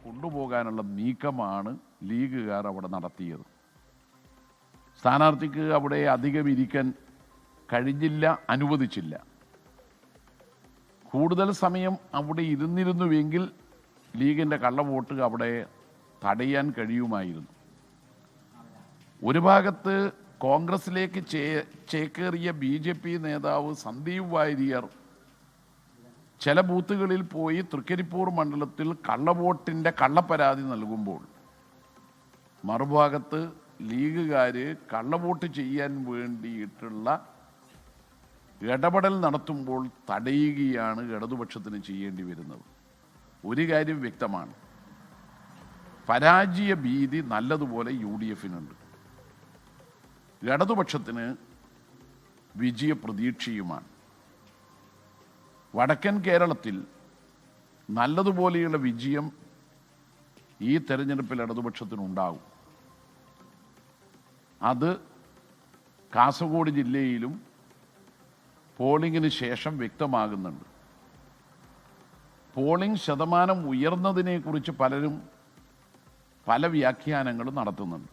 കൊണ്ടുപോകാനുള്ള നീക്കമാണ് ലീഗുകാർ അവിടെ നടത്തിയത്. സ്ഥാനാർത്ഥിക്ക് അവിടെ അധികം ഇരിക്കാൻ കഴിഞ്ഞില്ല, അനുവദിച്ചില്ല. കൂടുതൽ സമയം അവിടെ ഇരുന്നിരുന്നുവെങ്കിൽ ലീഗിൻ്റെ കള്ളവോട്ട് അവിടെ തടയാൻ കഴിയുമായിരുന്നു. ഒരു ഭാഗത്ത് കോൺഗ്രസിലേക്ക് ചേക്കേറിയ BJP നേതാവ് സന്ദീപ് വാര്യർ ചില ബൂത്തുകളിൽ പോയി തൃക്കരിപ്പൂർ മണ്ഡലത്തിൽ കള്ളവോട്ടിൻ്റെ കള്ളപ്പരാതി നൽകുമ്പോൾ, മറുഭാഗത്ത് ലീഗുകാർ കള്ളവോട്ട് ചെയ്യാൻ വേണ്ടിയിട്ടുള്ള ഇടപെടൽ നടത്തുമ്പോൾ തടയുകയാണ് ഇടതുപക്ഷത്തിന് ചെയ്യേണ്ടി വരുന്നത്. ഒരു കാര്യം വ്യക്തമാണ്, പരാജയ ഭീതി നല്ലതുപോലെ UDF-നുണ്ട്. ഇടതുപക്ഷത്തിന് വിജയപ്രതീക്ഷയുമാണ്. വടക്കൻ കേരളത്തിൽ നല്ലതുപോലെയുള്ള വിജയം ഈ തെരഞ്ഞെടുപ്പിൽ ഇടതുപക്ഷത്തിനുണ്ടാകും. അത് കാസർഗോഡ് ജില്ലയിലും പോളിംഗിന് ശേഷം വ്യക്തമാകുന്നുണ്ട്. പോളിംഗ് ശതമാനം ഉയർന്നതിനെക്കുറിച്ച് പലരും പല വ്യാഖ്യാനങ്ങളും നടത്തുന്നുണ്ട്.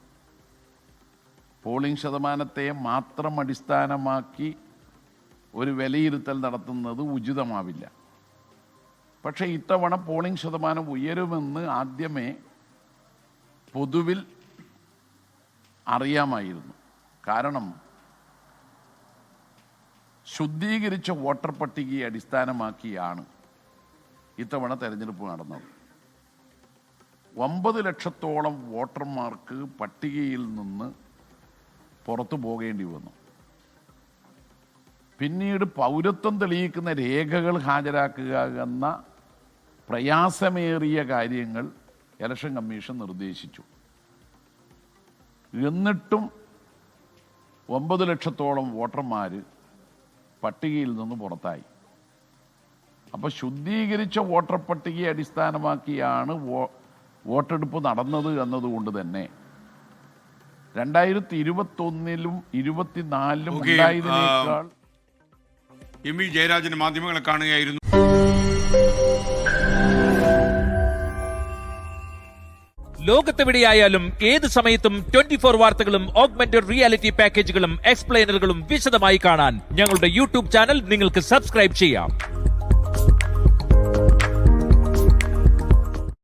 പോളിംഗ് ശതമാനത്തെ മാത്രം അടിസ്ഥാനമാക്കി ഒരു വിലയിരുത്തൽ നടത്തുന്നത് ഉചിതമാവില്ല. പക്ഷേ ഇത്തവണ പോളിംഗ് ശതമാനം ഉയരുമെന്ന് ആദ്യമേ പൊതുവിൽ അറിയാമായിരുന്നു. കാരണം ശുദ്ധീകരിച്ച വോട്ടർ പട്ടികയെ അടിസ്ഥാനമാക്കിയാണ് ഇത്തവണ തെരഞ്ഞെടുപ്പ് നടന്നത്. 9 ലക്ഷത്തോളം വോട്ടർമാർക്ക് പട്ടികയിൽ നിന്ന് പുറത്തു പോകേണ്ടി വന്നു. പിന്നീട് പൗരത്വം തെളിയിക്കുന്ന രേഖകൾ ഹാജരാക്കുക എന്ന പ്രയാസമേറിയ കാര്യങ്ങൾ ഇലക്ഷൻ കമ്മീഷൻ നിർദ്ദേശിച്ചു. എന്നിട്ടും 9 ലക്ഷത്തോളം വോട്ടർമാർ പട്ടികയിൽ നിന്ന് പുറത്തായി. അപ്പോൾ ശുദ്ധീകരിച്ച വോട്ടർ പട്ടികയെ അടിസ്ഥാനമാക്കിയാണ് വോട്ടെടുപ്പ് നടന്നത് എന്നതുകൊണ്ട് തന്നെ 2021-ലും 2024-ലും ഉണ്ടായതിനേക്കാൾ എം വി ജയരാജൻ മാധ്യമങ്ങളെ കാണുകയായിരുന്നു. ലോകത്തെവിടെയായാലും ഏത് സമയത്തും 24 വാർത്തകളും ഓഗ്മെന്റഡ് റിയാലിറ്റി പാക്കേജുകളും എക്സ്പ്ലെയിനറുകളും വിശദമായി കാണാൻ ഞങ്ങളുടെ യൂട്യൂബ് ചാനൽ നിങ്ങൾക്ക് സബ്സ്ക്രൈബ് ചെയ്യാം.